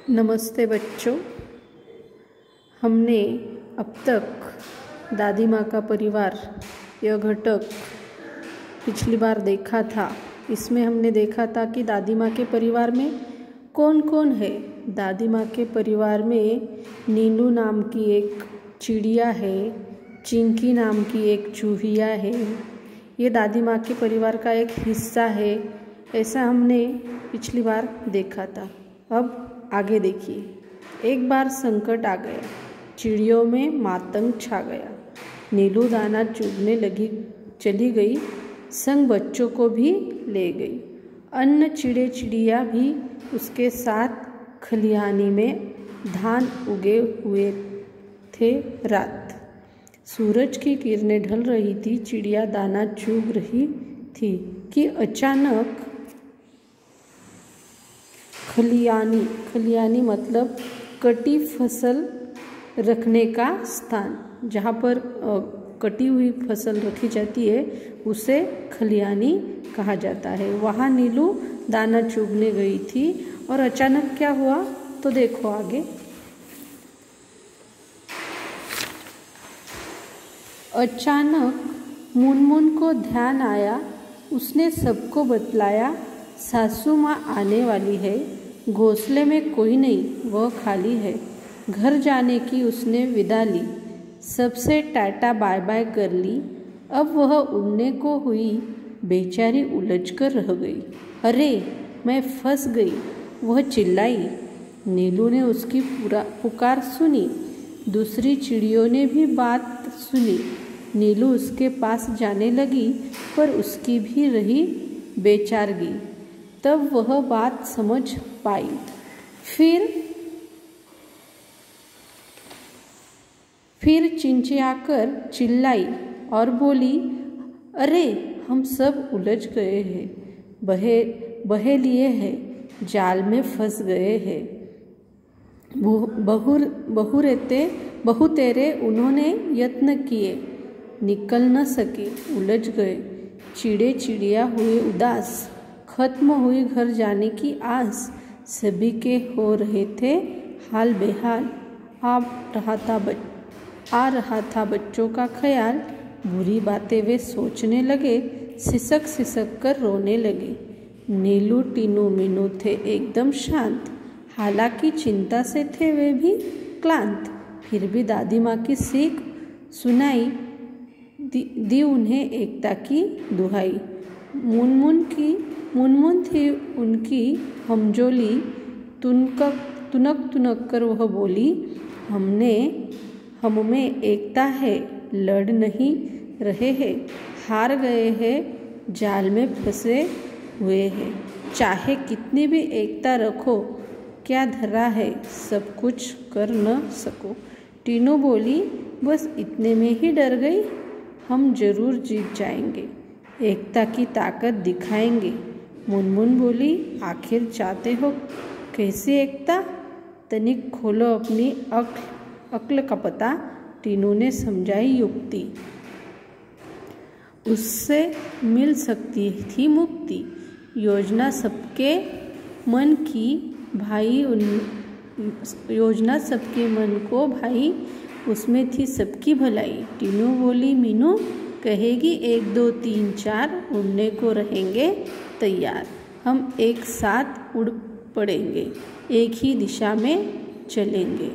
नमस्ते बच्चों। हमने अब तक दादी माँ का परिवार यह घटक पिछली बार देखा था। इसमें हमने देखा था कि दादी माँ के परिवार में कौन कौन है। दादी माँ के परिवार में नीलू नाम की एक चिड़िया है, चिंकी नाम की एक चूहिया है। ये दादी माँ के परिवार का एक हिस्सा है, ऐसा हमने पिछली बार देखा था। अब आगे देखिए। एक बार संकट आ गया, चिड़ियों में मातंग छा गया। नीलू दाना चुगने चली गई, संग बच्चों को भी ले गई। अन्य चिड़े चिड़िया भी उसके साथ खलिहानी में धान उगे हुए थे। रात, सूरज की किरणें ढल रही थी, चिड़िया दाना चुग रही थी कि अचानक खलिहानी मतलब कटी फसल रखने का स्थान, जहाँ पर कटी हुई फसल रखी जाती है उसे खलिहानी कहा जाता है। वहाँ नीलू दाना चुगने गई थी और अचानक क्या हुआ तो देखो आगे। अचानक मुनमुन को ध्यान आया। उसने सबको बतलाया, सासू माँ आने वाली है, घोंसले में कोई नहीं, वह खाली है। घर जाने की उसने विदा ली, सबसे टाटा बाय बाय कर ली। अब वह उड़ने को हुई, बेचारी उलझ कर रह गई। अरे मैं फंस गई, वह चिल्लाई। नीलू ने उसकी पुकार सुनी, दूसरी चिड़ियों ने भी बात सुनी। नीलू उसके पास जाने लगी, पर उसकी भी रही बेचारगी। तब वह बात समझ पाई। फिर चिंचियाकर चिल्लाई और बोली, अरे हम सब उलझ गए हैं, बहे लिए हैं, जाल में फंस गए हैं। बहु तेरे उन्होंने यत्न किए, निकल न सके, उलझ गए। चिड़े चिड़िया हुए उदास, खत्म हुई घर जाने की आस। सभी के हो रहे थे हाल बेहाल। आ रहा था बच्चों का ख्याल। बुरी बातें वे सोचने लगे, सिसक सिसक कर रोने लगे। नीलू टीनू मीनू थे एकदम शांत, हालांकि चिंता से थे वे भी क्लांत। फिर भी दादी माँ की सीख सुनाई दी उन्हें एकता की दुहाई। मुनमुन थी उनकी हमजोली, तुनक तुनक कर वह बोली, हम में एकता है, लड़ नहीं रहे हैं, हार गए हैं, जाल में फंसे हुए हैं। चाहे कितनी भी एकता रखो, क्या धरा है, सब कुछ कर न सको। टीनू बोली, बस इतने में ही डर गई, हम जरूर जीत जाएंगे, एकता की ताकत दिखाएंगे। मुनमुन बोली, आखिर चाहते हो कैसी एकता, तनिक खोलो अपनी अक्ल का पता। टीनू ने समझाई युक्ति, उससे मिल सकती थी मुक्ति। योजना सबके मन को भाई, उसमें थी सबकी भलाई। टीनू बोली, मीनू कहेगी 1 2 3 4, उड़ने को रहेंगे तैयार। हम एक साथ उड़ पड़ेंगे, एक ही दिशा में चलेंगे।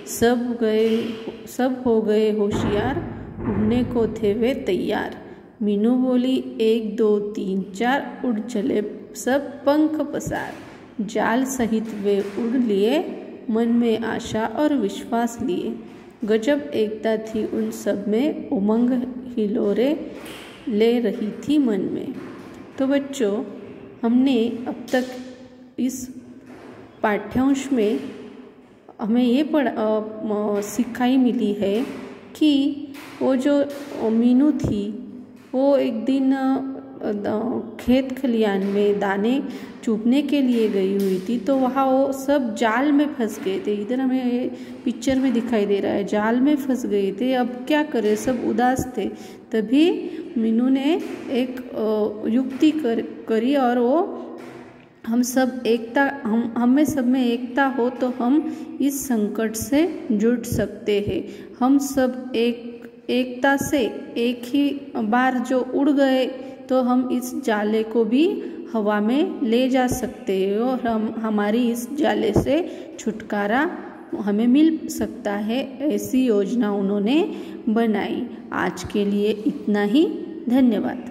सब हो गए होशियार, उड़ने को थे वे तैयार। मीनू बोली, 1 2 3 4, उड़ चले सब पंख पसार। जाल सहित वे उड़ लिए, मन में आशा और विश्वास लिए। गजब एकता थी उन सब में, उमंग हिलोरे ले रही थी मन में। तो बच्चों, हमने अब तक इस पाठ्यांश में हमें ये सिखाई मिली है कि वो जो मीनू थी वो एक दिन खेत खलिहान में दाने चुगने के लिए गई हुई थी, तो वहाँ वो सब जाल में फंस गए थे। इधर हमें पिक्चर में दिखाई दे रहा है, जाल में फंस गए थे। अब क्या करें, सब उदास थे। तभी मीनू ने एक युक्ति करी और वो हम सब एकता हमें सब में एकता हो तो हम इस संकट से जुड़ सकते हैं। हम सब एकता से एक ही बार जो उड़ गए तो हम इस जाले को भी हवा में ले जा सकते हैं और हमारी इस जाले से छुटकारा हमें मिल सकता है। ऐसी योजना उन्होंने बनाई। आज के लिए इतना ही। धन्यवाद।